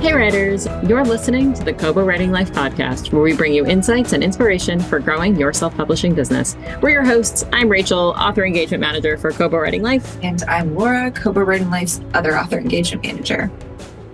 Hey writers, you're listening to the Kobo Writing Life podcast, where we bring you insights and inspiration for growing your self-publishing business. We're your hosts. I'm Rachel, author engagement manager for Kobo Writing Life. And I'm Laura, Kobo Writing Life's other author engagement manager.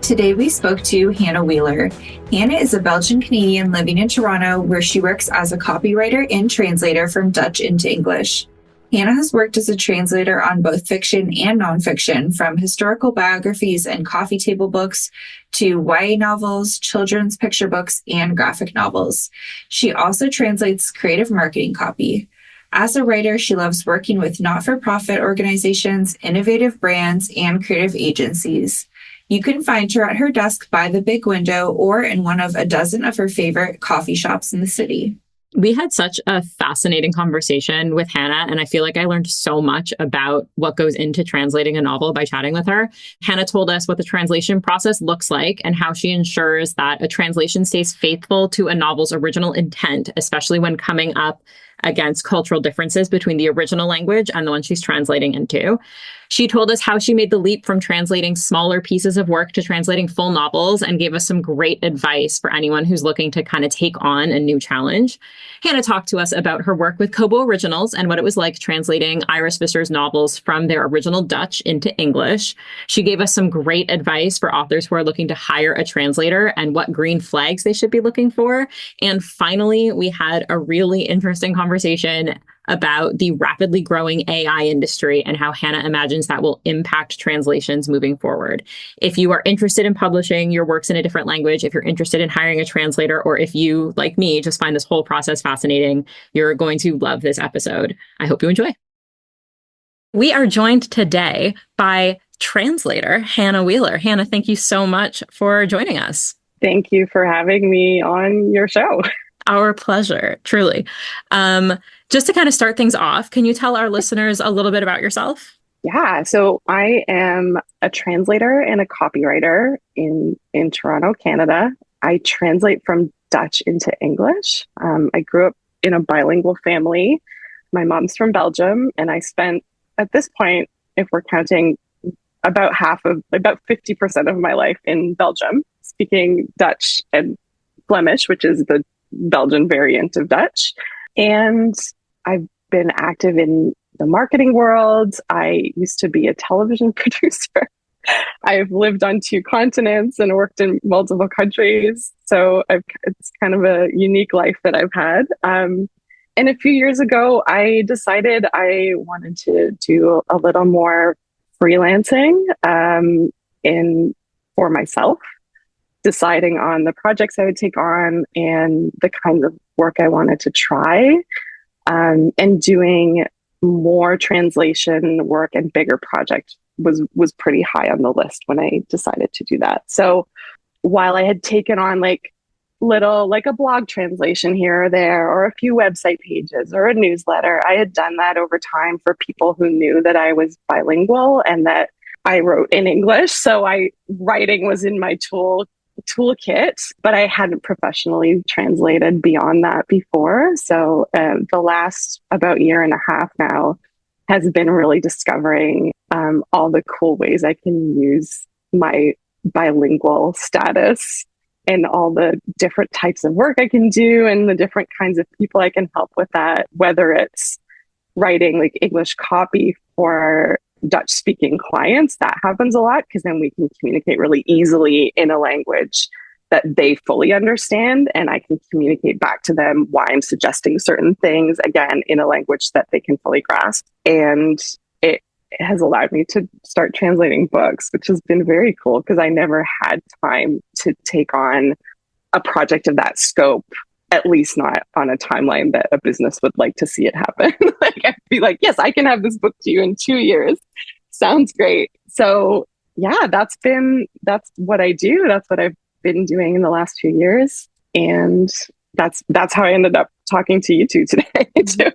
Today we spoke to Hanna Wheeler. Hanna is a Belgian Canadian living in Toronto, where she works as a copywriter and translator from Dutch into English. Hanna has worked as a translator on both fiction and nonfiction, from historical biographies and coffee table books to YA novels, children's picture books, and graphic novels. She also translates creative marketing copy. As a writer, she loves working with not-for-profit organizations, innovative brands, and creative agencies. You can find her at her desk by the big window or in one of a dozen of her favorite coffee shops in the city. We had such a fascinating conversation with Hanna, and I feel like I learned so much about what goes into translating a novel by chatting with her. Hanna told us what the translation process looks like and how she ensures that a translation stays faithful to a novel's original intent, especially when coming up against cultural differences between the original language and the one she's translating into. She told us how she made the leap from translating smaller pieces of work to translating full novels, and gave us some great advice for anyone who's looking to kind of take on a new challenge. Hanna talked to us about her work with Kobo Originals and what it was like translating Iris Visser's novels from their original Dutch into English. She gave us some great advice for authors who are looking to hire a translator and what green flags they should be looking for. And finally, we had a really interesting conversation about the rapidly growing AI industry and how Hanna imagines that will impact translations moving forward. If you are interested in publishing your works in a different language, if you're interested in hiring a translator, or if you, like me, just find this whole process fascinating, you're going to love this episode. I hope you enjoy. We are joined today by translator Hanna Wheeler. Hanna, thank you so much for joining us. Thank you for having me on your show. Our pleasure, truly. Just to kind of start things off, can you tell our listeners a little bit about yourself? Yeah, so I am a translator and a copywriter in Toronto, Canada. I translate from Dutch into English. I grew up in a bilingual family. My mom's from Belgium, and I spent, at this point, if we're counting, about 50% of my life in Belgium, speaking Dutch and Flemish, which is the Belgian variant of Dutch. And I've been active in the marketing world. I used to be a television producer. I've lived on 2 continents and worked in multiple countries. So it's kind of a unique life that I've had. And a few years ago, I decided I wanted to do a little more freelancing for myself, deciding on the projects I would take on and the kinds of work I wanted to try, and doing more translation work and bigger projects was pretty high on the list when I decided to do that. So while I had taken on like a blog translation here or there, or a few website pages or a newsletter, I had done that over time for people who knew that I was bilingual and that I wrote in English. So writing was in my toolkit, but I hadn't professionally translated beyond that before. So the last about year and a half now has been really discovering all the cool ways I can use my bilingual status and all the different types of work I can do and the different kinds of people I can help with that, whether it's writing like English copy for Dutch speaking clients. That happens a lot because then we can communicate really easily in a language that they fully understand, and I can communicate back to them why I'm suggesting certain things, again, in a language that they can fully grasp. And it has allowed me to start translating books, which has been very cool because I never had time to take on a project of that scope, at least not on a timeline that a business would like to see it happen. Like, I'd be like, yes, I can have this book to you in 2 years. Sounds great. So yeah, that's what I do. That's what I've been doing in the last few years. And that's how I ended up talking to you two today too.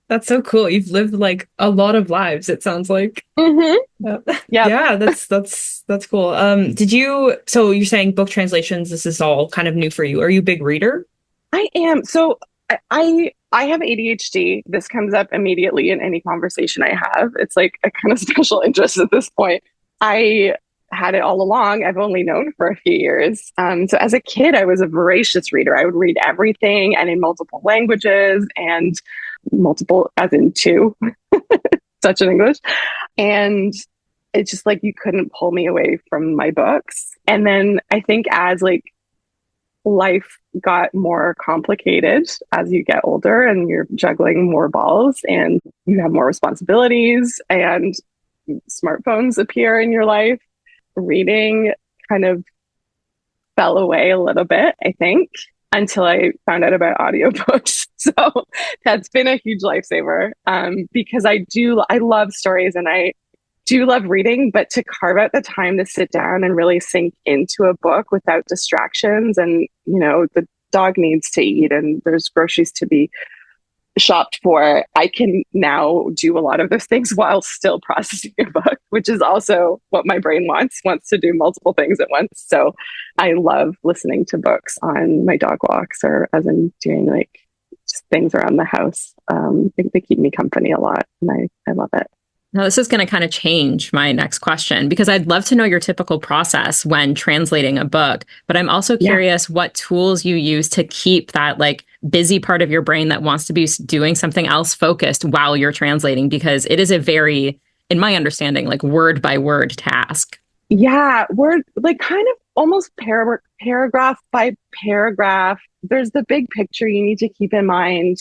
That's so cool. You've lived like a lot of lives, it sounds like. Mm-hmm. Yeah, that's cool. So you're saying book translations, this is all kind of new for you. Are you a big reader? I am. So I have ADHD. This comes up immediately in any conversation I have. It's like a kind of special interest at this point. I had it all along. I've only known for a few years. So as a kid, I was a voracious reader. I would read everything and in multiple languages, and multiple as in two, such in English. And it's just like, you couldn't pull me away from my books. And then I think as like life got more complicated as you get older and you're juggling more balls and you have more responsibilities and smartphones appear in your life, reading kind of fell away a little bit, I think, until I found out about audiobooks. So that's been a huge lifesaver, because I love stories and I do love reading, but to carve out the time to sit down and really sink into a book without distractions, and, you know, the dog needs to eat and there's groceries to be shopped for, I can now do a lot of those things while still processing a book, which is also what my brain wants to do multiple things at once. So I love listening to books on my dog walks, or as I'm doing like just things around the house. They keep me company a lot, and I love it. Now, this is going to kind of change my next question, because I'd love to know your typical process when translating a book, but I'm also curious what tools you use to keep that like busy part of your brain that wants to be doing something else focused while you're translating, because it is a very, in my understanding, like word by word task. Yeah, word, like kind of almost paragraph by paragraph. There's the big picture you need to keep in mind.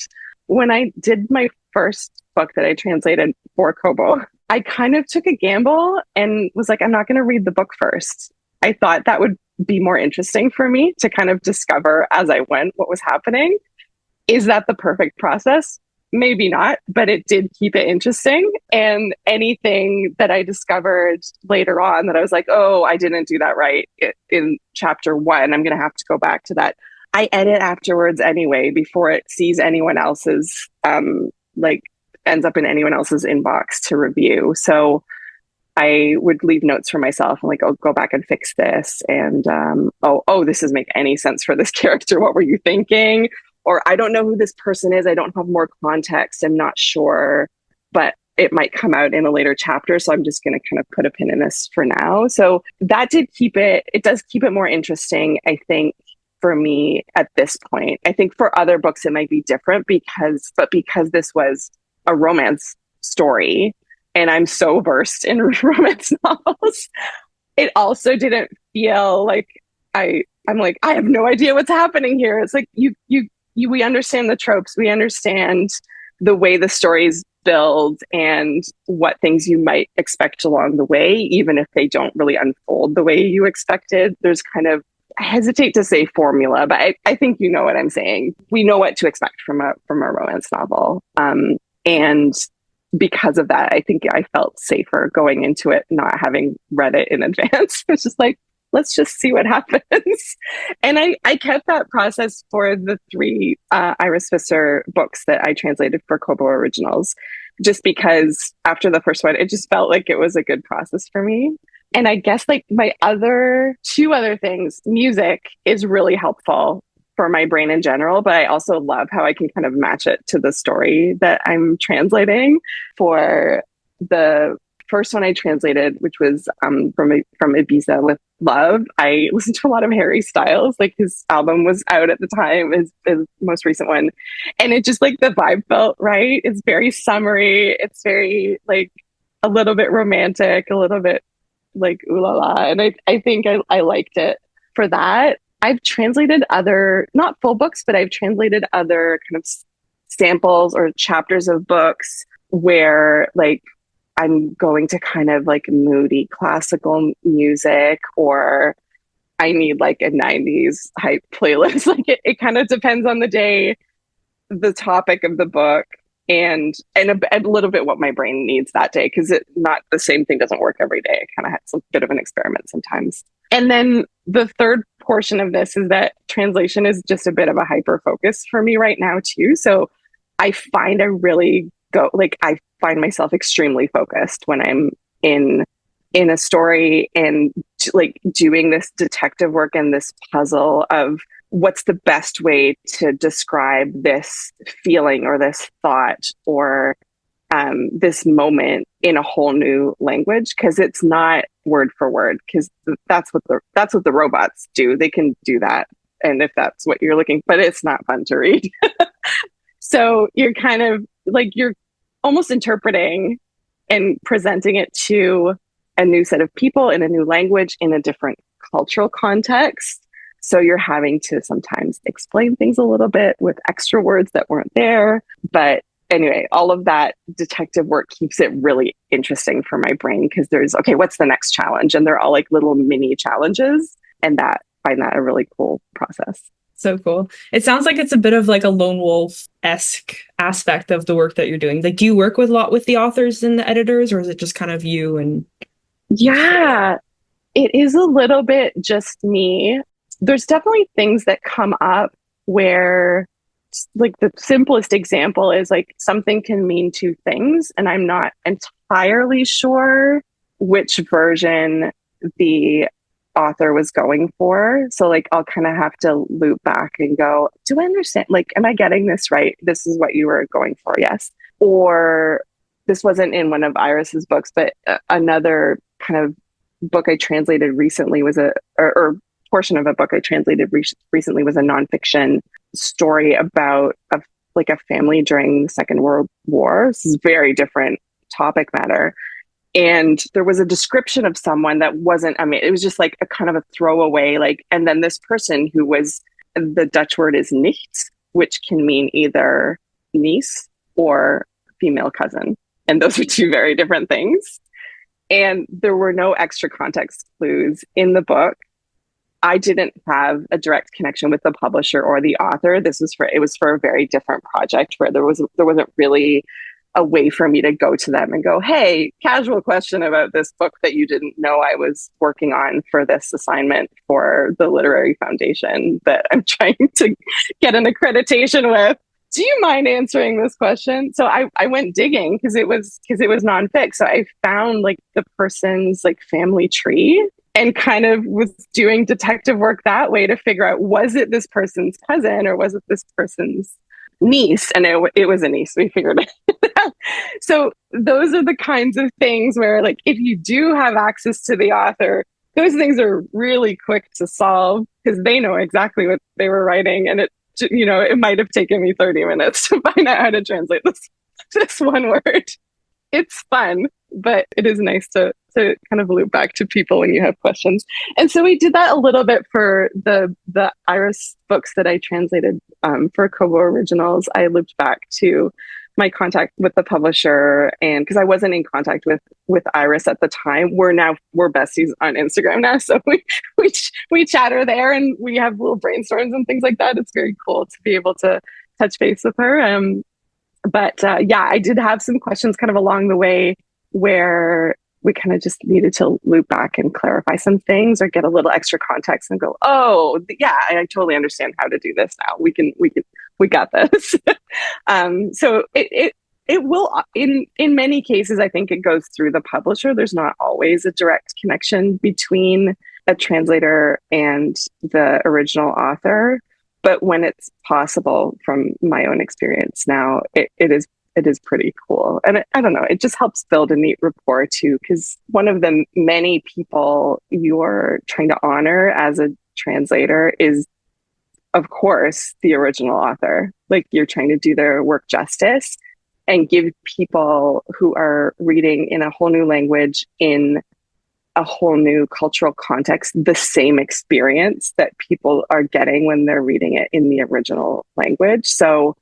When I did my first book that I translated for Kobo, I kind of took a gamble and was like, I'm not going to read the book first. I thought that would be more interesting for me to kind of discover as I went what was happening. Is that the perfect process? Maybe not, but it did keep it interesting. And anything that I discovered later on that I was like, oh, I didn't do that right in chapter 1, I'm going to have to go back to that. I edit afterwards anyway, before it sees anyone else's, ends up in anyone else's inbox to review. So I would leave notes for myself and like, oh, go back and fix this. And, this doesn't make any sense for this character. What were you thinking? Or I don't know who this person is. I don't have more context. I'm not sure, but it might come out in a later chapter. So I'm just going to kind of put a pin in this for now. So that did it does keep it more interesting, I think, for me at this point. I think for other books, it might be different because this was a romance story and I'm so versed in romance novels, it also didn't feel like I'm like, I have no idea what's happening here. It's like, we understand the tropes. We understand the way the stories build and what things you might expect along the way, even if they don't really unfold the way you expected. There's kind of, I hesitate to say formula, but I think you know what I'm saying. We know what to expect from a romance novel. And because of that, I think I felt safer going into it, not having read it in advance. It's just like, let's just see what happens. And I kept that process for the 3 Iris Visser books that I translated for Kobo Originals, just because after the first one, it just felt like it was a good process for me. And I guess like my two other things, music is really helpful for my brain in general, but I also love how I can kind of match it to the story that I'm translating. For the first one I translated, which was from Ibiza with Love, I listened to a lot of Harry Styles. Like his album was out at the time, his most recent one. And it just like the vibe felt right. It's very summery. It's very like a little bit romantic, a little bit like ooh la la. And I think I liked it for that. I've translated other, not full books, but I've translated other kind of samples or chapters of books where like I'm going to kind of like moody classical music, or I need like a 90s hype playlist. Like it kind of depends on the day, the topic of the book, and a little bit what my brain needs that day, because not the same thing doesn't work every day. It kind of has a bit of an experiment sometimes. And then the third portion of this is that translation is just a bit of a hyper focus for me right now too. So I find I find myself extremely focused when I'm in a story and like doing this detective work and this puzzle of what's the best way to describe this feeling or this thought or this moment in a whole new language, because it's not word for word, because that's what the robots do. They can do that, and if that's what you're looking, but it's not fun to read. So you're kind of like, you're almost interpreting and presenting it to a new set of people in a new language in a different cultural context. So you're having to sometimes explain things a little bit with extra words that weren't there. But anyway, all of that detective work keeps it really interesting for my brain, because there's, okay, what's the next challenge? And they're all like little mini challenges. And I find that a really cool process. So cool. It sounds like it's a bit of like a lone wolf-esque aspect of the work that you're doing. Like, do you work with a lot with the authors and the editors, or is it just kind of you? And yeah, it is a little bit just me. There's definitely things that come up where, like, the simplest example is like something can mean two things, and I'm not entirely sure which version the author was going for. So like, I'll kind of have to loop back and go, do I understand? Like, am I getting this right? This is what you were going for. Yes. Or this wasn't in one of Iris's books, but another kind of book I translated recently was or portion of a book I translated recently was a nonfiction story about a family during the Second World War. This is very different topic matter. And there was a description of someone that wasn't, I mean, it was just like a kind of a throwaway, like, and then this person who was, the Dutch word is nicht, which can mean either niece or female cousin. And those are two very different things. And there were no extra context clues in the book. I didn't have a direct connection with the publisher or the author. It was for a very different project where there wasn't really a way for me to go to them and go, hey, casual question about this book that you didn't know I was working on for this assignment for the Literary Foundation that I'm trying to get an accreditation with. Do you mind answering this question? So I went digging because it was nonfic. So I found like the person's like family tree and kind of was doing detective work that way to figure out, was it this person's cousin or was it this person's niece? And it was a niece. We figured it out. So those are the kinds of things where, like, if you do have access to the author, those things are really quick to solve because they know exactly what they were writing. And it might have taken me 30 minutes to find out how to translate this one word. It's fun, but it is nice to kind of loop back to people when you have questions. And so we did that a little bit for the Iris books that I translated for Kobo Originals. I looped back to my contact with the publisher, and because I wasn't in contact with Iris at the time, we're besties on Instagram now. So we chatter there and we have little brainstorms and things like that. It's very cool to be able to touch base with her. But I did have some questions kind of along the way where we kind of just needed to loop back and clarify some things or get a little extra context and go, oh, yeah, I totally understand how to do this now. We got this. So it will, in many cases, I think it goes through the publisher. There's not always a direct connection between a translator and the original author. But when it's possible, from my own experience now, it is pretty cool. And I don't know, it just helps build a neat rapport too, because one of the many people you're trying to honor as a translator is, of course, the original author. Like, you're trying to do their work justice and give people who are reading in a whole new language, in a whole new cultural context, the same experience that people are getting when they're reading it in the original language. So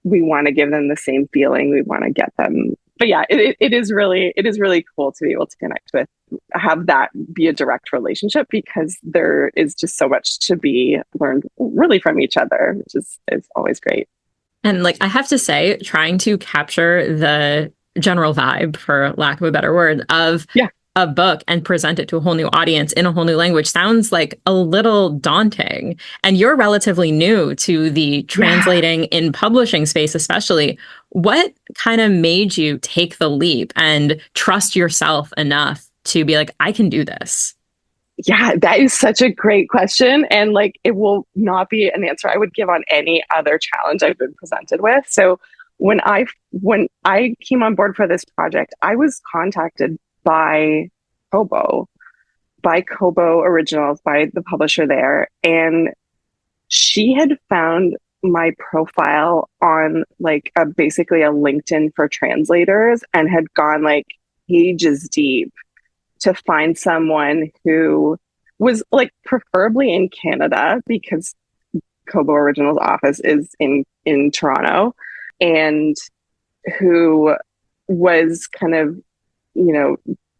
we want to give them the same feeling. We want to get them. But yeah, it is really cool to be able to connect with, have that be a direct relationship, because there is just so much to be learned really from each other, which is always great. And like, I have to say, trying to capture the general vibe, for lack of a better word, of a book and present it to a whole new audience in a whole new language sounds like a little daunting. And you're relatively new to the translating in publishing space, especially. What kind of made you take the leap and trust yourself enough to be like, I can do this? Yeah, that is such a great question. And like, it will not be an answer I would give on any other challenge I've been presented with. So when I came on board for this project, I was contacted by Kobo, Originals, by the publisher there, and she had found my profile on like basically a LinkedIn for translators, and had gone like pages deep to find someone who was like preferably in Canada, because Kobo Originals office is in Toronto, and who was kind of,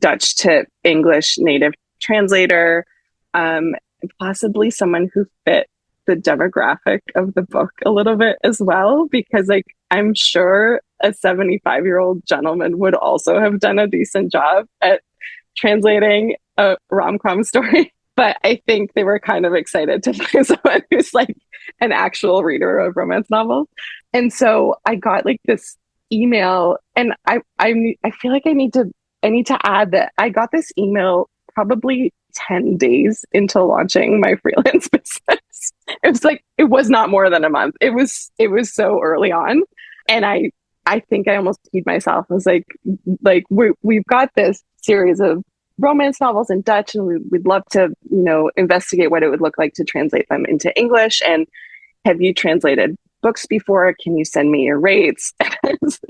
Dutch to English native translator, possibly someone who fit the demographic of the book a little bit as well, because like I'm sure a 75-year-old gentleman would also have done a decent job at translating a rom-com story. But I think they were kind of excited to find someone who's like an actual reader of romance novels. And so I got like this email, and I feel like I need to add that I got this email probably 10 days into launching my freelance business. It was not more than a month. It was so early on. And I think I almost peed myself. I was like we've got this series of romance novels in Dutch, and we'd love to, investigate what it would look like to translate them into English. And have you translated books before? Can you send me your rates? I was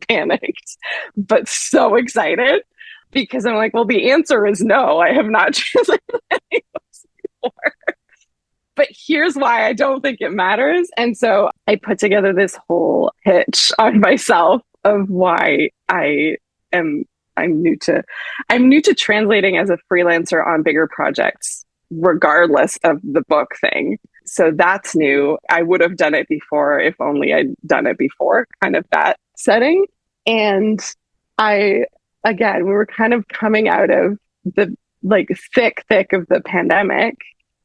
panicked, but so excited, because I'm like, well, the answer is no, I have not translated any books before. But here's why I don't think it matters. And so I put together this whole pitch on myself of why I'm new to translating as a freelancer on bigger projects, regardless of the book thing. So that's new. I would have done it before if only I'd done it before, kind of that setting. And we were kind of coming out of the like thick of the pandemic,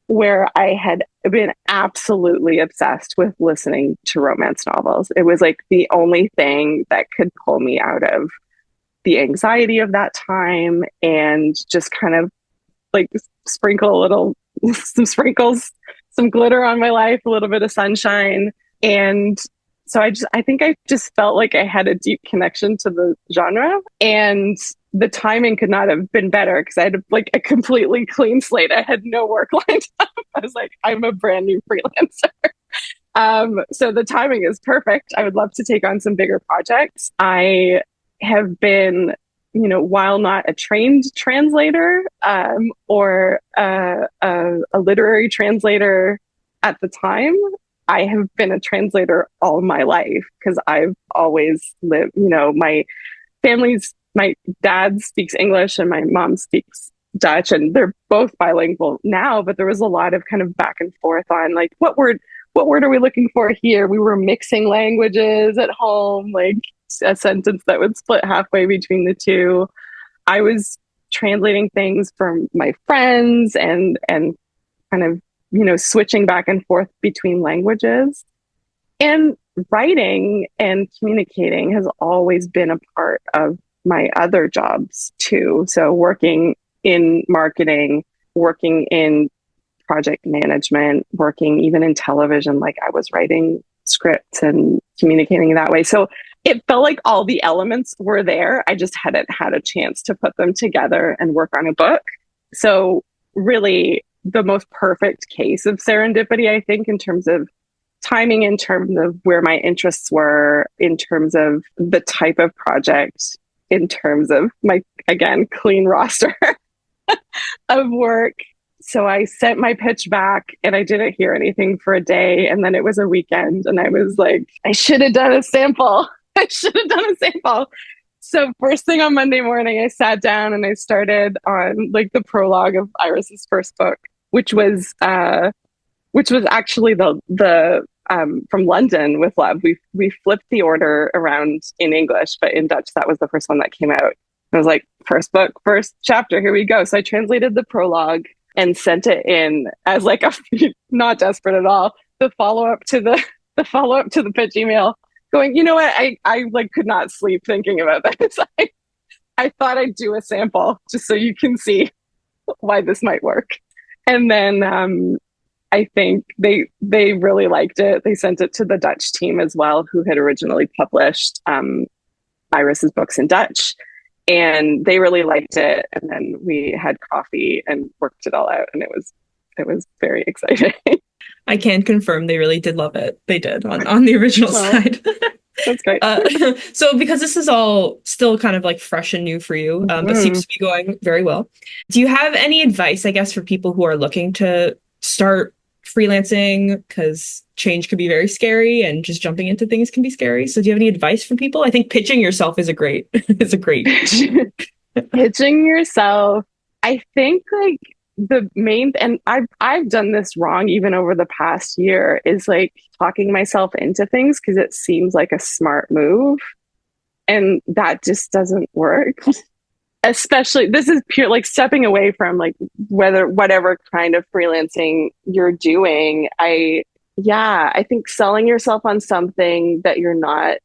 where I had been absolutely obsessed with listening to romance novels. It was like the only thing that could pull me out of the anxiety of that time, and just kind of like sprinkle some glitter on my life, a little bit of sunshine. And so I think I just felt like I had a deep connection to the genre, and the timing could not have been better, because I had like a completely clean slate. I had no work lined up. I was like, I'm a brand new freelancer. So the timing is perfect. I would love to take on some bigger projects. I have been, while not a trained translator or a literary translator at the time, I have been a translator all my life, because I've always lived, my dad speaks English and my mom speaks Dutch, and they're both bilingual now, but there was a lot of kind of back and forth on like, what word are we looking for here? We were mixing languages at home, like a sentence that would split halfway between the two. I was translating things from my friends and kind of, switching back and forth between languages. And writing and communicating has always been a part of my other jobs too. So working in marketing, working in project management, working even in television, like I was writing scripts and communicating that way. So it felt like all the elements were there. I just hadn't had a chance to put them together and work on a book. So really the most perfect case of serendipity, I think, in terms of timing, in terms of where my interests were, in terms of the type of project, in terms of my, again, clean roster of work. So I sent my pitch back, and I didn't hear anything for a day. And then it was a weekend, and I was like, I should have done a sample. So first thing on Monday morning, I sat down and I started on like the prologue of Iris's first book, which was actually the from London with Love. We flipped the order around in English, but in Dutch, that was the first one that came out. I was like, first book, first chapter, here we go. So I translated the prologue and sent it in as like not desperate at all, the follow-up to the pitch email, going, you know what, I like could not sleep thinking about this. I thought I'd do a sample just so you can see why this might work. And then I think they really liked it. They sent it to the Dutch team as well, who had originally published Iris's books in Dutch. And they really liked it. And then we had coffee and worked it all out. And it was very exciting. I can confirm they really did love it. They did on the original side. That's great. So because this is all still kind of like fresh and new for you, but seems to be going very well. Do you have any advice, I guess, for people who are looking to start freelancing? Because change can be very scary and just jumping into things can be scary. So do you have any advice for people? I think pitching yourself is a great Pitching yourself. I think like the main, and I've done this wrong even over the past year, is like talking myself into things because it seems like a smart move, and that just doesn't work. Especially, this is pure like stepping away from like whatever kind of freelancing you're doing. I think selling yourself on something that you're not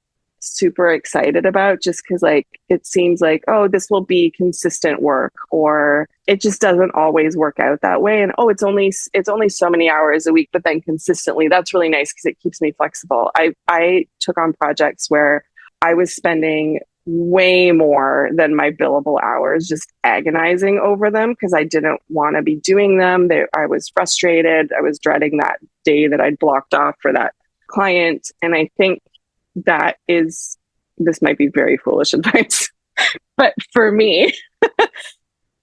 super excited about just because like it seems like, oh, this will be consistent work, or it just doesn't always work out that way. And it's only so many hours a week, but then consistently, that's really nice because it keeps me flexible. I took on projects where I was spending way more than my billable hours just agonizing over them because I didn't want to be doing them. I was frustrated. I was dreading that day that I'd blocked off for that client. And I think this might be very foolish advice, but for me,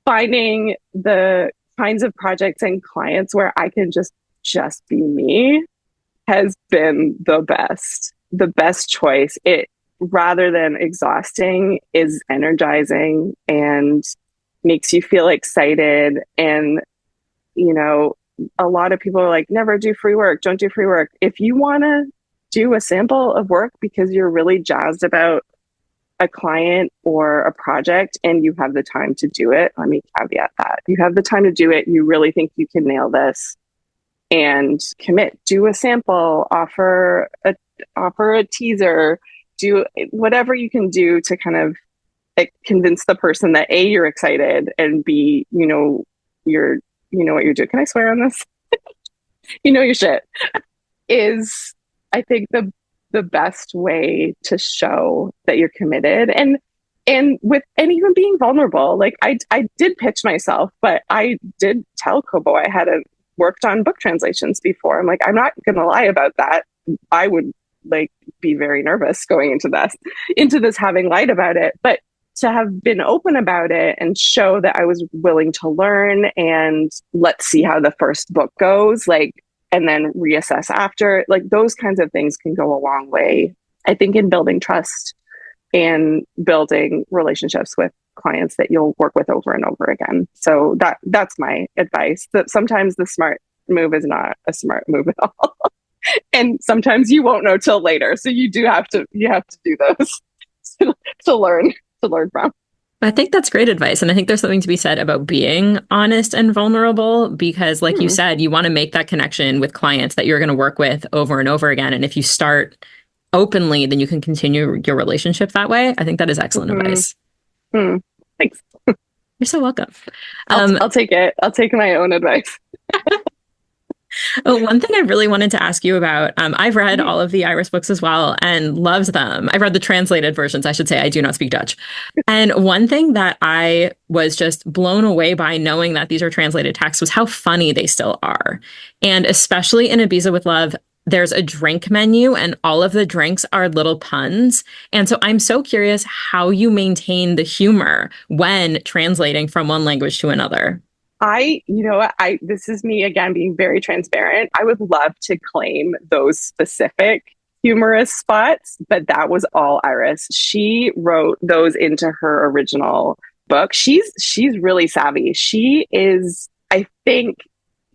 finding the kinds of projects and clients where I can just be me has been the best choice. It, rather than exhausting, is energizing and makes you feel excited. And, a lot of people are like, never do free work. Don't do free work. If you want to do a sample of work because you're really jazzed about a client or a project and you have the time to do it, let me caveat that. You have the time to do it. You really think you can nail this and commit. Do a sample, offer a teaser, do whatever you can do to kind of convince the person that A, you're excited, and B, you know what you're doing. Can I swear on this? Your shit is, I think, the best way to show that you're committed and even being vulnerable. Like I did pitch myself, but I did tell Kobo I hadn't worked on book translations before. I'm like, I'm not going to lie about that. I would be very nervous going into this having lied about it, but to have been open about it and show that I was willing to learn and let's see how the first book goes, and then reassess after, those kinds of things can go a long way, I think, in building trust and building relationships with clients that you'll work with over and over again. So that's my advice, that sometimes the smart move is not a smart move at all. And sometimes you won't know till later. So you have to do those to learn from. I think that's great advice. And I think there's something to be said about being honest and vulnerable because, like you said, you want to make that connection with clients that you're going to work with over and over again. And if you start openly, then you can continue your relationship that way. I think that is excellent advice. Thanks. You're so welcome. I'll take it. I'll take my own advice. One thing I really wanted to ask you about, I've read all of the Iris books as well and loved them. I've read the translated versions, I should say. I do not speak Dutch. And one thing that I was just blown away by knowing that these are translated texts was how funny they still are. And especially in Ibiza with Love, there's a drink menu and all of the drinks are little puns. And so I'm so curious how you maintain the humor when translating from one language to another. This is me again being very transparent. I would love to claim those specific humorous spots, but that was all Iris. She wrote those into her original book. She's really savvy. She is, I think,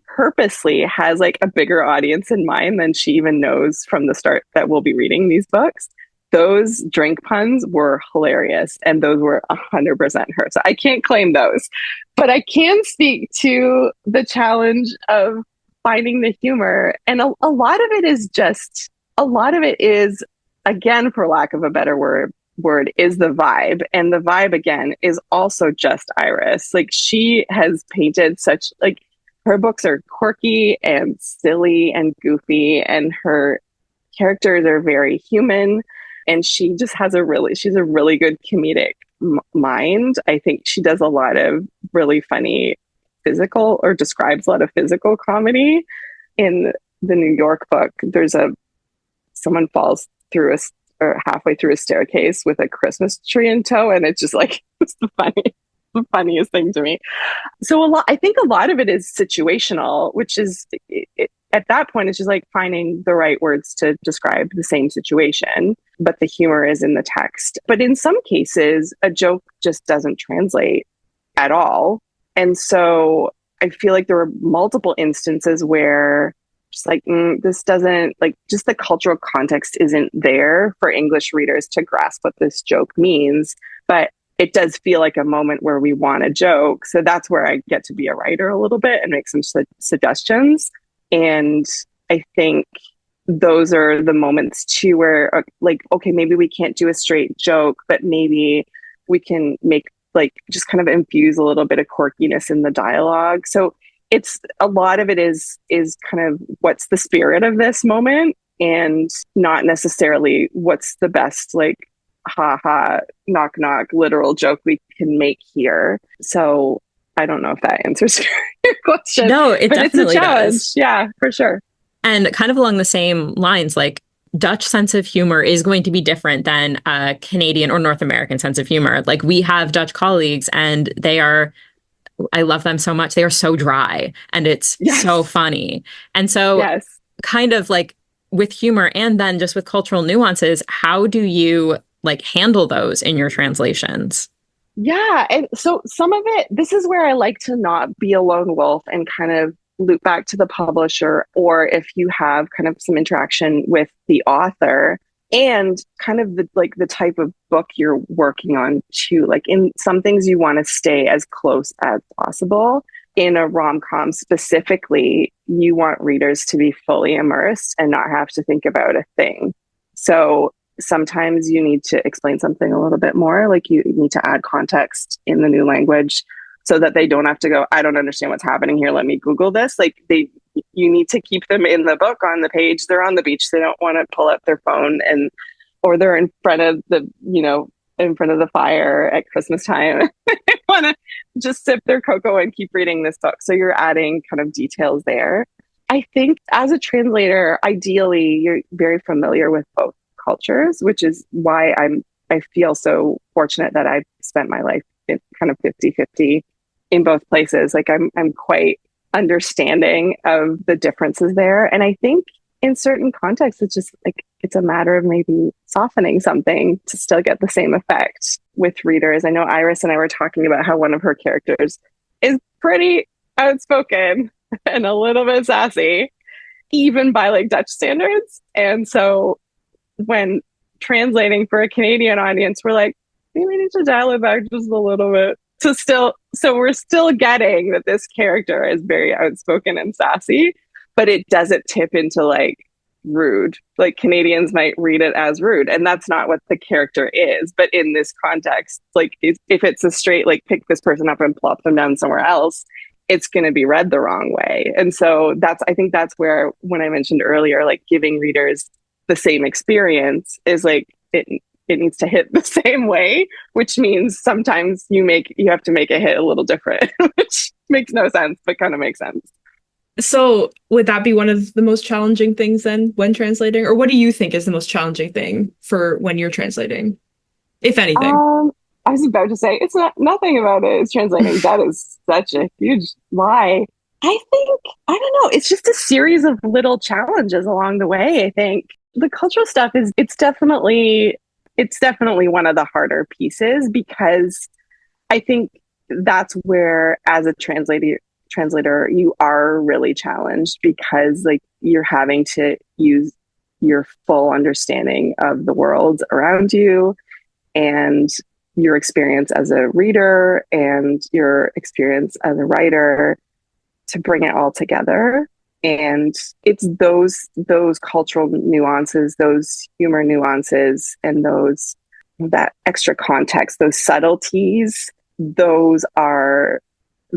purposely has a bigger audience in mind than she even knows from the start that we'll be reading these books. Those drink puns were hilarious, and those were 100% her. So I can't claim those, but I can speak to the challenge of finding the humor. And a lot of it is, again, for lack of a better word, is the vibe. And the vibe, again, is also just Iris. She has painted such, her books are quirky and silly and goofy, and her characters are very human. And she just has she's a really good comedic mind. I think she does a lot of really funny physical, or describes a lot of physical comedy. In the New York book, someone falls through or halfway through a staircase with a Christmas tree in tow, and it's just like, it's the funniest thing to me. So I think a lot of it is situational, which is at that point, it's just like finding the right words to describe the same situation, but the humor is in the text. But in some cases, a joke just doesn't translate at all. And so I feel like there were multiple instances where just like, this doesn't, like, just the cultural context isn't there for English readers to grasp what this joke means. But it does feel like a moment where we want a joke. So that's where I get to be a writer a little bit and make some suggestions. And I think those are the moments too where, like, okay, maybe we can't do a straight joke, but maybe we can make, like, just kind of infuse a little bit of quirkiness in the dialogue. So it's a lot of it is kind of what's the spirit of this moment, and not necessarily what's the best, like, ha ha, knock knock, literal joke we can make here. So I don't know if that answers your question. No, it definitely does. Yeah, for sure. And kind of along the same lines, like, Dutch sense of humor is going to be different than a Canadian or North American sense of humor. Like, we have Dutch colleagues, and I love them so much. They are so dry, and it's so funny. And so kind of like with humor, and then just with cultural nuances, how do you like handle those in your translations? Yeah. And so some of it, this is where I like to not be a lone wolf and kind of loop back to the publisher, or if you have kind of some interaction with the author and kind of the type of book you're working on too. Like, in some things you want to stay as close as possible. In a rom-com specifically, you want readers to be fully immersed and not have to think about a thing. So sometimes you need to explain something a little bit more, like you need to add context in the new language so that they don't have to go, I don't understand what's happening here, let me Google this. Like, you need to keep them in the book on the page. They're on the beach. They don't want to pull up their phone or they're in front of the fire at Christmas time. They want to just sip their cocoa and keep reading this book. So you're adding kind of details there. I think as a translator, ideally, you're very familiar with both cultures, which is why I feel so fortunate that I've spent my life in kind of 50-50 in both places. Like, I'm quite understanding of the differences there. And I think in certain contexts, it's just like, it's a matter of maybe softening something to still get the same effect with readers. I know Iris and I were talking about how one of her characters is pretty outspoken and a little bit sassy, even by like Dutch standards. And so when translating for a Canadian audience, we're like, maybe we need to dial it back just a little bit so we're still getting that this character is very outspoken and sassy, but it doesn't tip into like rude. Like, Canadians might read it as rude, and that's not what the character is. But in this context, like, if it's a straight, like, pick this person up and plop them down somewhere else, it's going to be read the wrong way. And so I think that's where, when I mentioned earlier, like, giving readers the same experience is like, it needs to hit the same way, which means sometimes you have to make it hit a little different, which makes no sense, but kind of makes sense. So would that be one of the most challenging things then when translating? Or what do you think is the most challenging thing for when you're translating, if anything? I was about to say, nothing about it is translating. That is such a huge lie. I think, I don't know, it's just a series of little challenges along the way. I think the cultural stuff it's definitely one of the harder pieces, because I think that's where, as a translator, you are really challenged, because like, you're having to use your full understanding of the world around you and your experience as a reader and your experience as a writer to bring it all together. And it's those cultural nuances, those humor nuances, and that extra context, those subtleties, those are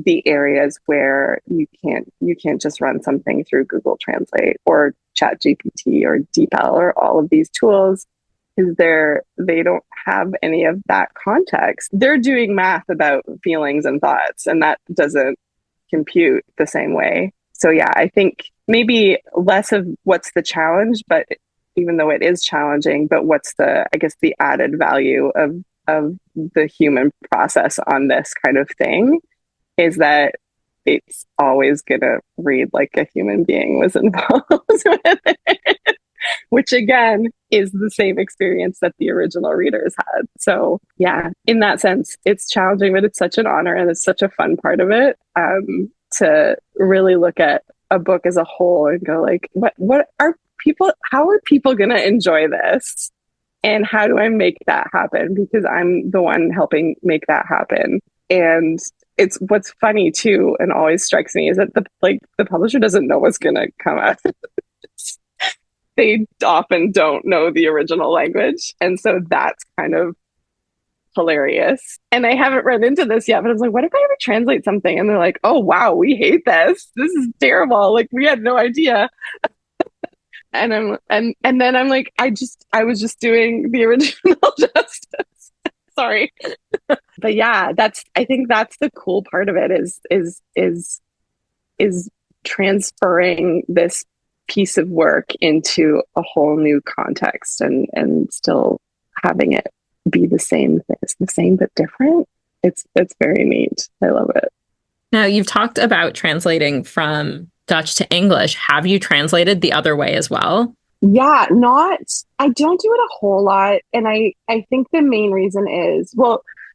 the areas where you can't just run something through Google Translate or ChatGPT or DeepL or all of these tools, is they don't have any of that context. They're doing math about feelings and thoughts, and that doesn't compute the same way. So yeah, I think maybe less of what's the challenge, but even though it is challenging, but what's the added value of the human process on this kind of thing is that it's always going to read like a human being was involved with it, which again is the same experience that the original readers had. So yeah, in that sense, it's challenging, but it's such an honor and it's such a fun part of it, to really look at a book as a whole and go like, how are people going to enjoy this? And how do I make that happen? Because I'm the one helping make that happen. And it's what's funny too, and always strikes me, is that the publisher doesn't know what's going to come out. They often don't know the original language. And so that's kind of hilarious. And I haven't run into this yet, but I was like, what if I ever translate something? And they're like, oh, wow, we hate this. This is terrible. Like, we had no idea. And then I'm like, I was just doing the original justice. Sorry. But yeah, I think that's the cool part of it is transferring this piece of work into a whole new context and still having it be the same but different. It's very neat. I love it. Now, you've talked about translating from Dutch to English. Have you translated the other way as well? Yeah, I don't do it a whole lot. And I think the main reason is,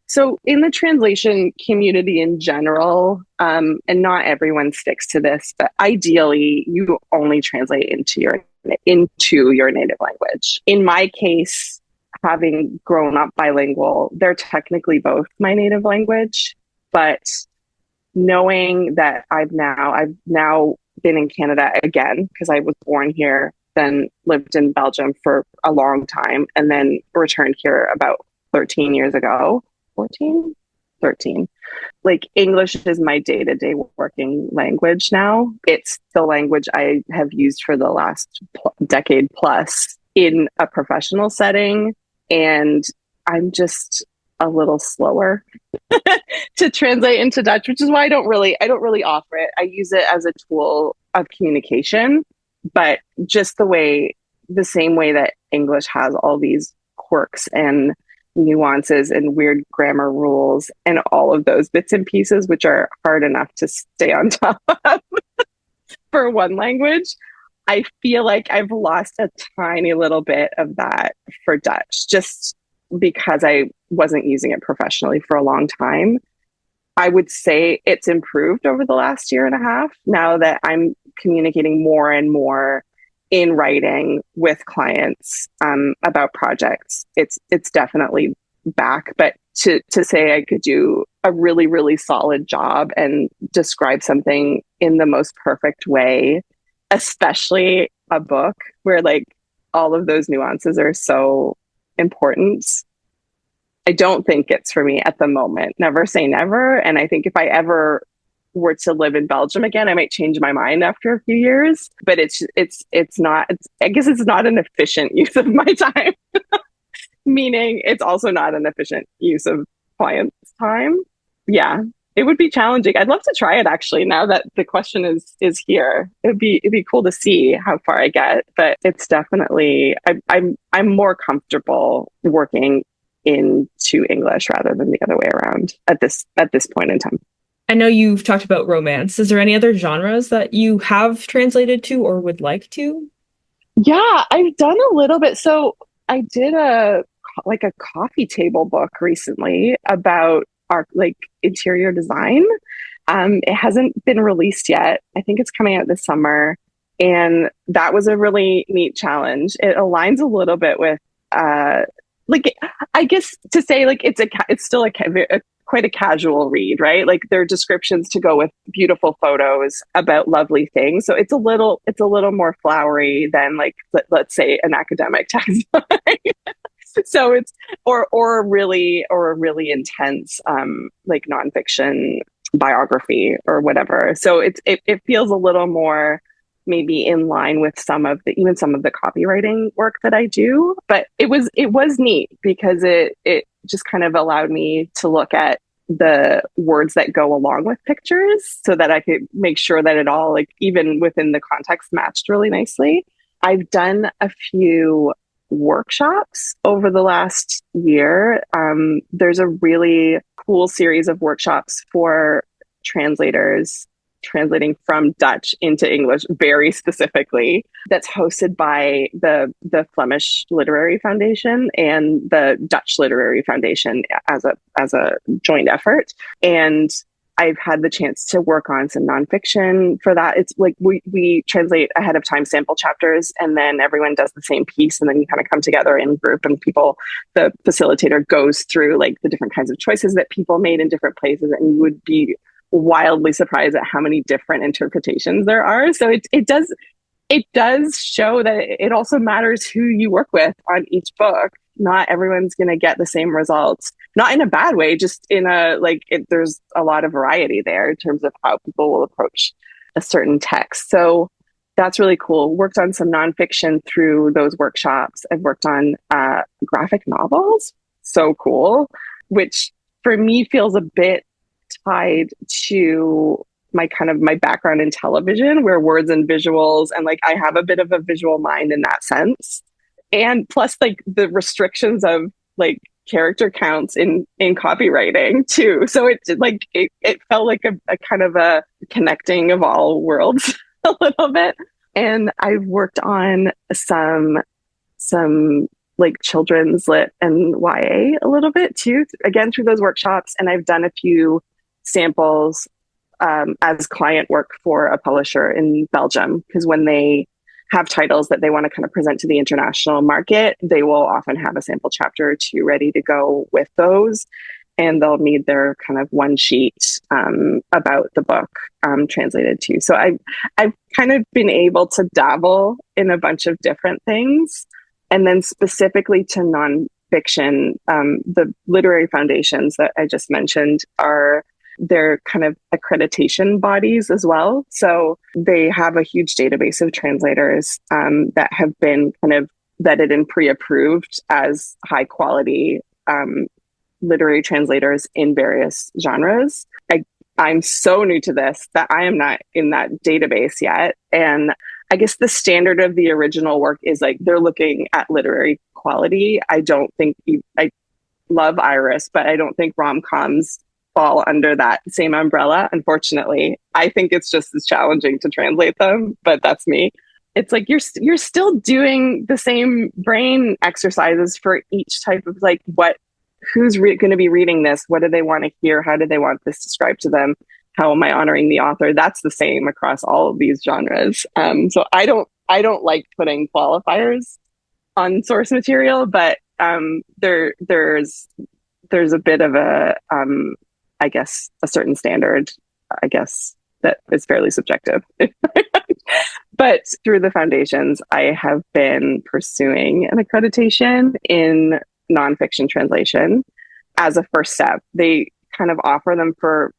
so in the translation community in general, and not everyone sticks to this, but ideally you only translate into your native language. In my case, having grown up bilingual, they're technically both my native language, but knowing that I've now been in Canada again, because I was born here, then lived in Belgium for a long time, and then returned here about 13 years ago. 14? 13. Like, English is my day-to-day working language now. It's the language I have used for the last decade plus in a professional setting, and I'm just a little slower to translate into Dutch, which is why I don't really offer it. I use it as a tool of communication, but just the same way that English has all these quirks and nuances and weird grammar rules and all of those bits and pieces, which are hard enough to stay on top of for one language. I feel like I've lost a tiny little bit of that for Dutch, just because I wasn't using it professionally for a long time. I would say it's improved over the last year and a half, now that I'm communicating more and more in writing with clients about projects. It's definitely back, but to say I could do a really, really solid job and describe something in the most perfect way, especially a book where like all of those nuances are so important, I don't think it's for me at the moment. Never say never. And I think if I ever were to live in Belgium again, I might change my mind after a few years, but I guess it's not an efficient use of my time, meaning it's also not an efficient use of clients' time. Yeah, it would be challenging. I'd love to try it actually, now that the question is here. It'd be cool to see how far I get, but it's definitely, I'm more comfortable working into English rather than the other way around at this point in time. I know you've talked about romance. Is there any other genres that you have translated to or would like to? Yeah, I've done a little bit. So I did a coffee table book recently about our interior design. It hasn't been released yet. I think it's coming out this summer. And that was a really neat challenge. It aligns a little bit with I guess to say it's still quite a casual read, right? Like, there are descriptions to go with beautiful photos about lovely things. So it's a little more flowery than let's say an academic text. So it's or a really intense nonfiction biography or whatever. So it feels a little more maybe in line with some of the copywriting work that I do. But it was neat because it just kind of allowed me to look at the words that go along with pictures so that I could make sure that it all, like, even within the context, matched really nicely. I've done a few workshops over the last year. There's a really cool series of workshops for translators translating from Dutch into English very specifically, that's hosted by the Flemish Literary Foundation and the Dutch Literary Foundation as a joint effort. And I've had the chance to work on some nonfiction for that. It's like we translate ahead of time sample chapters, and then everyone does the same piece, and then you kind of come together in group, and the facilitator goes through like the different kinds of choices that people made in different places, and you would be wildly surprised at how many different interpretations there are. So it does show that it also matters who you work with on each book. Not everyone's going to get the same results, not in a bad way, just in there's a lot of variety there in terms of how people will approach a certain text. So that's really cool. Worked on some nonfiction through those workshops. I've worked on graphic novels. So cool, which for me feels a bit tied to my background in television, where words and visuals, and like I have a bit of a visual mind in that sense. And plus like the restrictions of like character counts in copywriting too. So it felt like a kind of a connecting of all worlds a little bit. And I've worked on some like children's lit and YA a little bit too, again, through those workshops. And I've done a few samples as client work for a publisher in Belgium, because when they have titles that they want to kind of present to the international market, they will often have a sample chapter or two ready to go with those. And they'll need their kind of one sheet about the book translated too. So I've kind of been able to dabble in a bunch of different things. And then specifically to nonfiction, the literary foundations that I just mentioned they're kind of accreditation bodies as well. So they have a huge database of translators that have been kind of vetted and pre-approved as high quality literary translators in various genres. I'm so new to this that I am not in that database yet. And I guess the standard of the original work is like they're looking at literary quality. I love Iris, but I don't think rom-coms fall under that same umbrella, unfortunately. I think it's just as challenging to translate them, but that's me. It's like you're still doing the same brain exercises for each type of like who's going to be reading this? What do they want to hear? How do they want this described to them? How am I honoring the author? That's the same across all of these genres. So I don't like putting qualifiers on source material, but there's a bit of a I guess a certain standard, I guess, that is fairly subjective. But through the foundations, I have been pursuing an accreditation in nonfiction translation as a first step. They kind of offer them for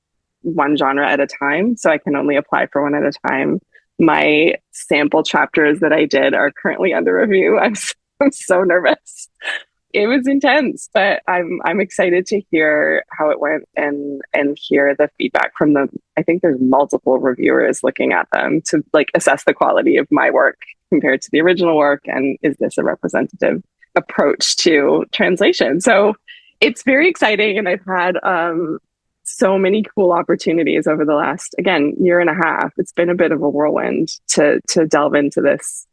one genre at a time, so I can only apply for one at a time. My sample chapters that I did are currently under review. I'm so nervous. It was intense, but I'm excited to hear how it went and hear the feedback from them. I think there's multiple reviewers looking at them to like assess the quality of my work compared to the original work, and is this a representative approach to translation? So it's very exciting, and I've had so many cool opportunities over the last, again, year and a half. It's been a bit of a whirlwind to delve into this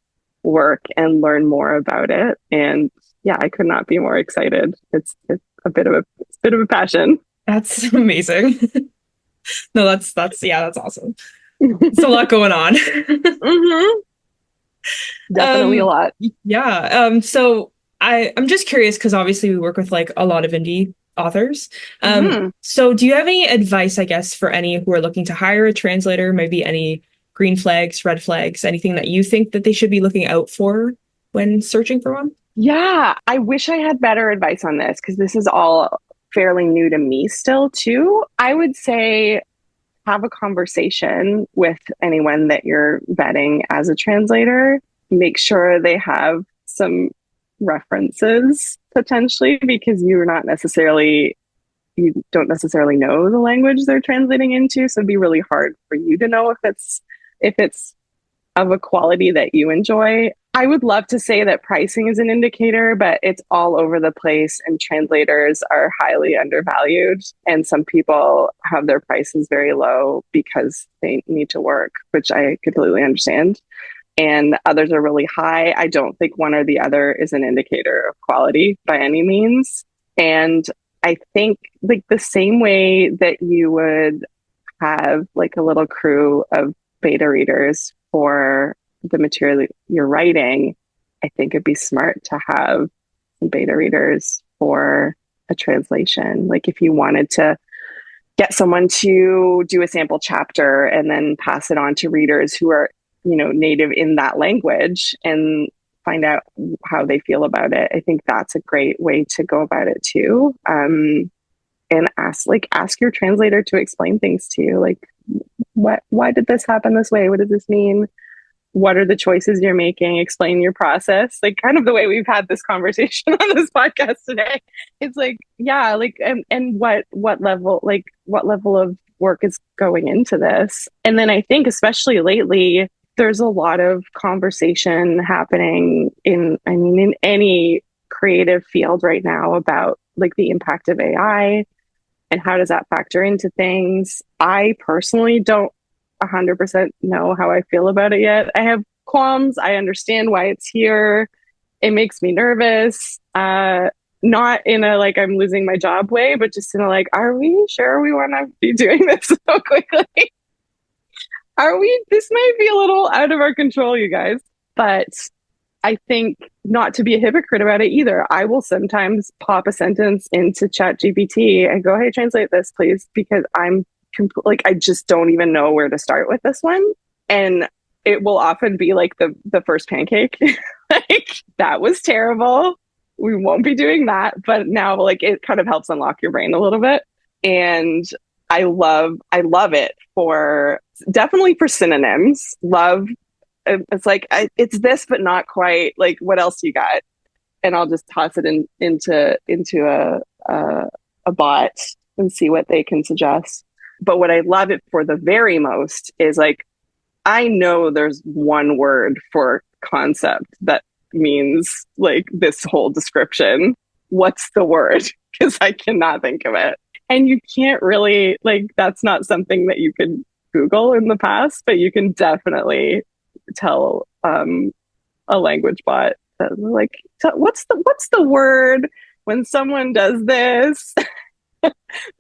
work and learn more about it. And yeah, I could not be more excited. It's a bit of a passion. That's amazing. No, that's awesome. It's a lot going on. Mm-hmm. Definitely a lot. Yeah. So I'm just curious, because obviously we work with like a lot of indie authors. So do you have any advice, I guess, for any who are looking to hire a translator, maybe any green flags, red flags, anything that you think that they should be looking out for when searching for one? Yeah, I wish I had better advice on this, because this is all fairly new to me still too. I would say have a conversation with anyone that you're vetting as a translator. Make sure they have some references potentially, because you don't necessarily know the language they're translating into. So it'd be really hard for you to know if it's of a quality that you enjoy. I would love to say that pricing is an indicator, but it's all over the place, and translators are highly undervalued. And some people have their prices very low because they need to work, which I completely understand. And others are really high. I don't think one or the other is an indicator of quality by any means. And I think like the same way that you would have like a little crew of beta readers for the material you're writing, I think it'd be smart to have some beta readers for a translation. Like if you wanted to get someone to do a sample chapter and then pass it on to readers who are, native in that language and find out how they feel about it. I think that's a great way to go about it too. And ask your translator to explain things to you. Like, why did this happen this way? What does this mean? What are the choices you're making? Explain your process. Like kind of the way we've had this conversation on this podcast today. It's like, yeah, like, and what level of work is going into this? And then I think especially lately, there's a lot of conversation happening in any creative field right now about like the impact of AI and how does that factor into things. I personally don't 100% know how I feel about it yet. I have qualms. I understand why it's here. It makes me nervous. Not in a like I'm losing my job way, but just in a like, are we sure we want to be doing this so quickly? This might be a little out of our control, you guys. But I think not to be a hypocrite about it either. I will sometimes pop a sentence into ChatGPT and go, hey, translate this, please, because I just don't even know where to start with this one. And it will often be like the first pancake. Like, that was terrible. We won't be doing that. But now like it kind of helps unlock your brain a little bit. And I love it definitely for synonyms. It's like, it's this, but not quite. Like, what else you got? And I'll just toss it into a bot and see what they can suggest. But what I love it for the very most is like, I know there's one word for concept that means like this whole description. What's the word? Because I cannot think of it. And you can't really, like, that's not something that you could Google in the past, but you can definitely tell a language bot that, like, what's the word when someone does this?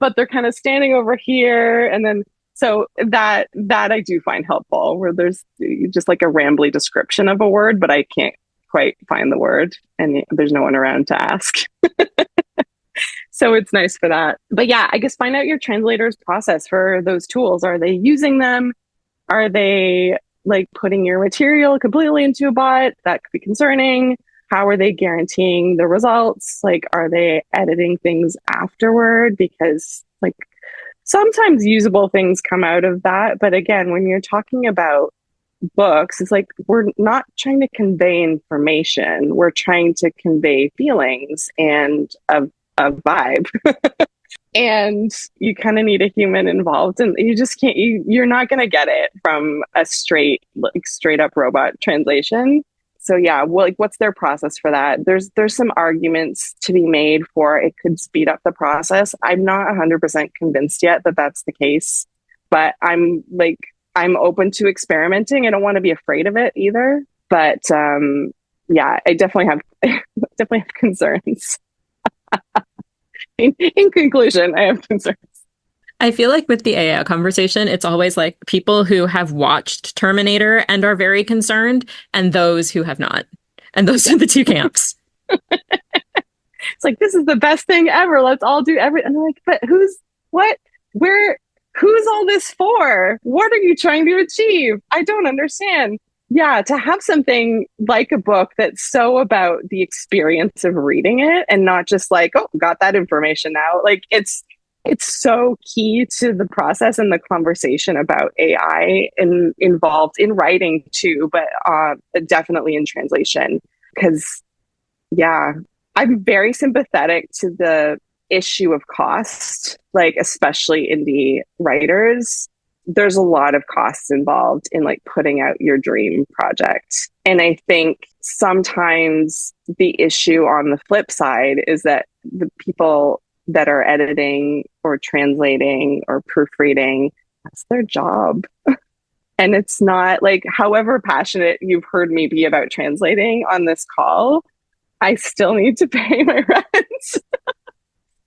But they're kind of standing over here. And then, so that I do find helpful, where there's just like a rambly description of a word, but I can't quite find the word and there's no one around to ask. So it's nice for that. But yeah, I guess find out your translator's process for those tools. Are they using them? Are they like putting your material completely into a bot? That could be concerning. How are they guaranteeing the results? Like, are they editing things afterward? Because like sometimes usable things come out of that. But again, when you're talking about books, it's like, we're not trying to convey information. We're trying to convey feelings and a vibe. And you kind of need a human involved, and you just can't, you're not going to get it from a straight up robot translation. So yeah, well, like, what's their process for that? There's some arguments to be made for it could speed up the process. I'm not 100% convinced yet that that's the case, but I'm open to experimenting. I don't want to be afraid of it either. But yeah, I definitely have concerns. In conclusion, I have concerns. I feel like with the AI conversation, it's always like people who have watched Terminator and are very concerned, and those who have not. And those are the two camps. It's like, this is the best thing ever. Let's all do everything. And I'm like, but who's all this for? What are you trying to achieve? I don't understand. Yeah, to have something like a book that's so about the experience of reading it and not just like, oh, got that information now. Like, it's It's so key to the process and the conversation about AI involved in writing too, but definitely in translation. Because, yeah, I'm very sympathetic to the issue of cost, like especially indie writers. There's a lot of costs involved in like putting out your dream project. And I think sometimes the issue on the flip side is that the people that are editing or translating or proofreading, that's their job. And it's not like, however passionate you've heard me be about translating on this call, I still need to pay my rent.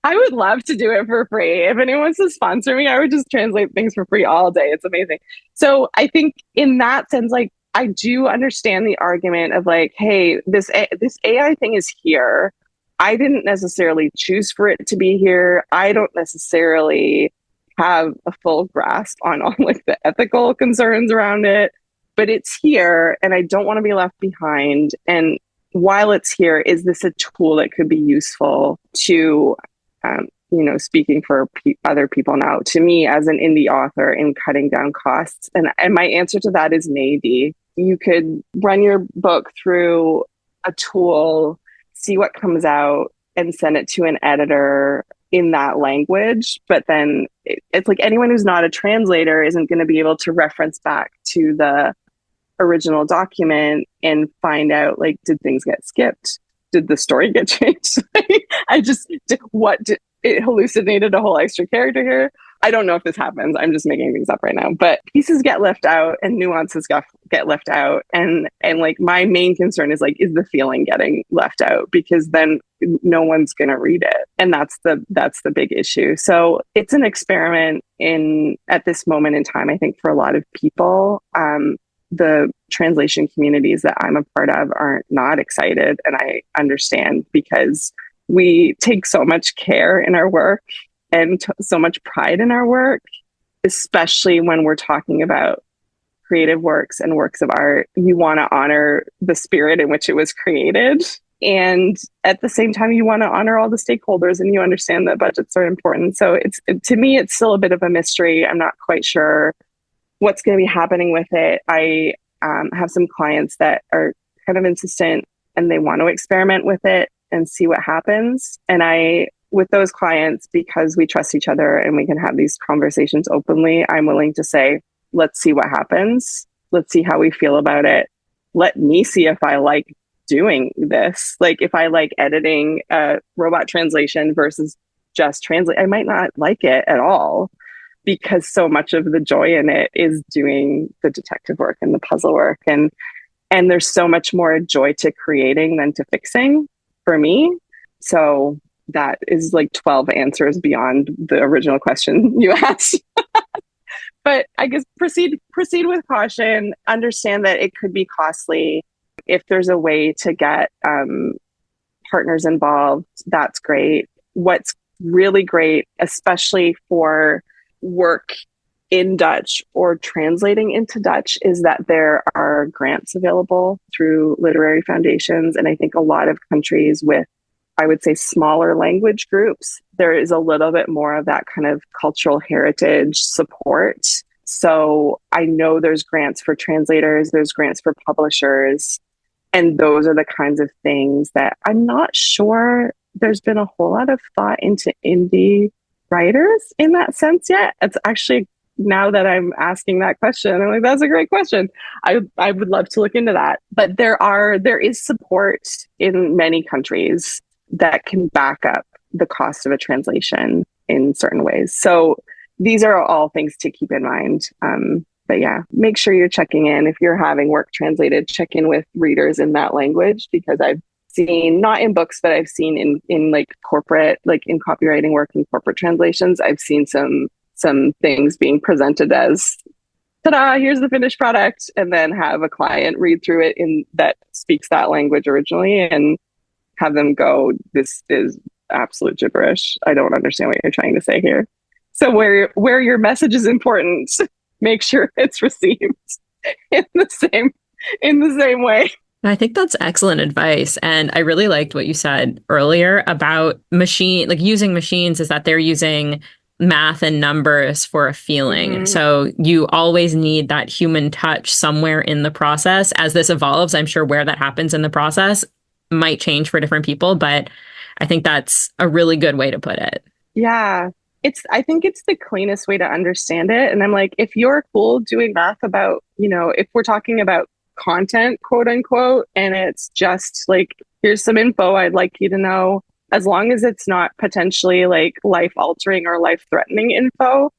I would love to do it for free. If anyone wants to sponsor me, I would just translate things for free all day. It's amazing. So I think in that sense, like, I do understand the argument of like, hey, this AI thing is here. I didn't necessarily choose for it to be here. I don't necessarily have a full grasp on all like the ethical concerns around it, but it's here and I don't want to be left behind. And while it's here, is this a tool that could be useful to, speaking for other people now, to me as an indie author in cutting down costs? And my answer to that is maybe. You could run your book through a tool, see what comes out, and send it to an editor in that language. But then it's like anyone who's not a translator isn't going to be able to reference back to the original document and find out, like, did things get skipped? Did the story get changed? It hallucinated a whole extra character here. I don't know if this happens. I'm just making things up right now, but pieces get left out and nuances get left out. And like my main concern is like, is the feeling getting left out? Because then no one's going to read it. And that's the big issue. So it's an experiment at this moment in time, I think for a lot of people. The translation communities that I'm a part of are not excited. And I understand, because we take so much care in our work and so much pride in our work, especially when we're talking about creative works and works of art. You want to honor the spirit in which it was created. And at the same time, you want to honor all the stakeholders, and you understand that budgets are important. So to me, it's still a bit of a mystery. I'm not quite sure what's going to be happening with it. I have some clients that are kind of insistent and they want to experiment with it and see what happens. And with those clients, because we trust each other and we can have these conversations openly, I'm willing to say, let's see what happens. Let's see how we feel about it. Let me see if I like doing this. Like if I like editing a robot translation versus just translate, I might not like it at all, because so much of the joy in it is doing the detective work and the puzzle work. And there's so much more joy to creating than to fixing for me. So that is like 12 answers beyond the original question you asked. But I guess proceed with caution. Understand that it could be costly. If there's a way to get partners involved, that's great. What's really great, especially for work in Dutch or translating into Dutch, is that there are grants available through literary foundations. And I think a lot of countries with, I would say, smaller language groups, there is a little bit more of that kind of cultural heritage support. So I know there's grants for translators, there's grants for publishers, and those are the kinds of things that I'm not sure there's been a whole lot of thought into indie writers in that sense yet. It's actually, now that I'm asking that question, I'm like, that's a great question. I would love to look into that. But there is support in many countries that can back up the cost of a translation in certain ways. So these are all things to keep in mind. But yeah, make sure you're checking in. If you're having work translated, check in with readers in that language, because I've seen, not in books, but I've seen in like corporate, like in copywriting work and corporate translations, I've seen some things being presented as, ta-da, here's the finished product, and then have a client read through it in that speaks that language originally and have them go, this is absolute gibberish. I don't understand what you're trying to say here. So where your message is important, make sure it's received in the same way. I think that's excellent advice. And I really liked what you said earlier about using machines, is that they're using math and numbers for a feeling. So you always need that human touch somewhere in the process. As this evolves, I'm sure where that happens in the process might change for different people, but I think that's a really good way to put it. Yeah. I think it's the cleanest way to understand it. And I'm like, if you're cool doing math about, if we're talking about content, quote unquote, and it's just like, here's some info I'd like you to know, as long as it's not potentially like life altering or life threatening info,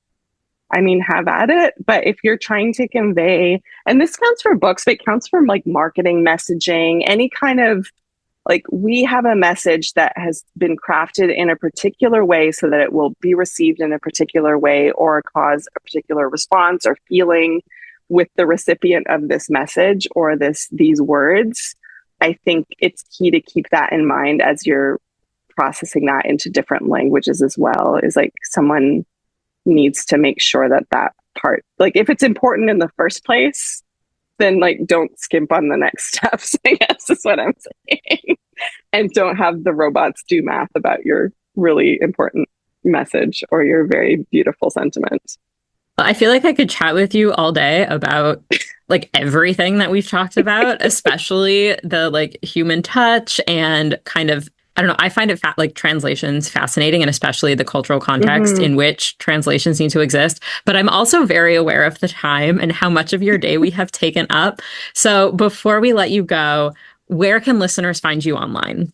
I mean, have at it. But if you're trying to convey, and this counts for books, but it counts for like marketing, messaging, any kind of like, we have a message that has been crafted in a particular way so that it will be received in a particular way or cause a particular response or feeling with the recipient of this message or these words. I think it's key to keep that in mind as you're processing that into different languages as well, is like someone needs to make sure that part, like if it's important in the first place, then like don't skimp on the next steps, I guess is what I'm saying. And don't have the robots do math about your really important message or your very beautiful sentiment. I feel like I could chat with you all day about like everything that we've talked about, especially the like human touch and kind of, I don't know, I find it like translations fascinating, and especially the cultural context in which translations need to exist. But I'm also very aware of the time and how much of your day we have taken up. So before we let you go, where can listeners find you online?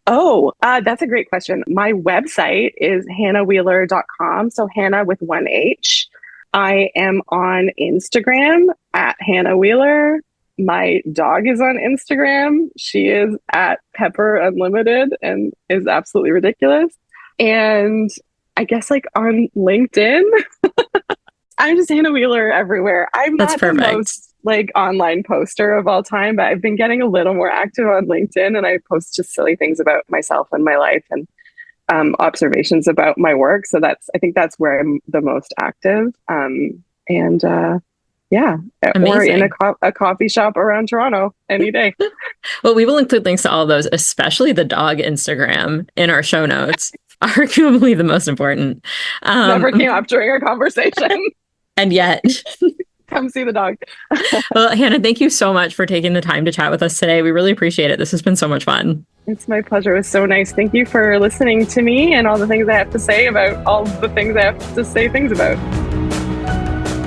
Oh, that's a great question. My website is hannawheeler.com. So Hanna with one H. I am on Instagram at Hanna Wheeler. My dog is on Instagram. She is at Pepper Unlimited and is absolutely ridiculous. And I guess like on LinkedIn, I'm just Hanna Wheeler everywhere. I'm That's not perfect. The most like online poster of all time, but I've been getting a little more active on LinkedIn, and I post just silly things about myself and my life and observations about my work. So I think that's where I'm the most active. Yeah, Amazing. or in a coffee shop around Toronto any day. Well, we will include links to all of those, especially the dog Instagram, in our show notes. Arguably the most important. Never came up during our conversation. And yet. Come see the dog. Well, Hanna, thank you so much for taking the time to chat with us today. We really appreciate it. This has been so much fun. It's my pleasure. It was so nice. Thank you for listening to me and all the things I have to say about all the things I have to say things about.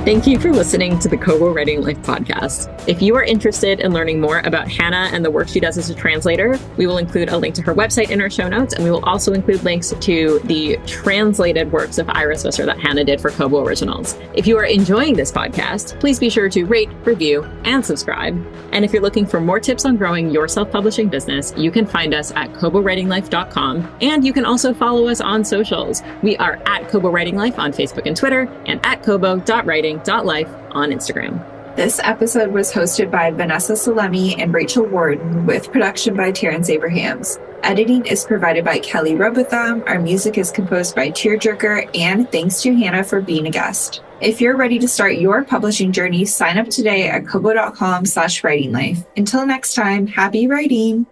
Thank you for listening to the Kobo Writing Life podcast. If you are interested in learning more about Hanna and the work she does as a translator, we will include a link to her website in our show notes, and we will also include links to the translated works of Iris Visser that Hanna did for Kobo Originals. If you are enjoying this podcast, please be sure to rate, review, and subscribe. And if you're looking for more tips on growing your self-publishing business, you can find us at kobowritinglife.com, and you can also follow us on socials. We are at Kobo Writing Life on Facebook and Twitter, and at kobo.writing.life on Instagram. This episode was hosted by Vanessa Salemi and Rachel Warden, with production by Terrence Abrahams. Editing is provided by Kelly Robotham. Our music is composed by Tearjerker, and thanks to Hanna for being a guest. If you're ready to start your publishing journey, sign up today at kobo.com/writinglife. Until next time, happy writing!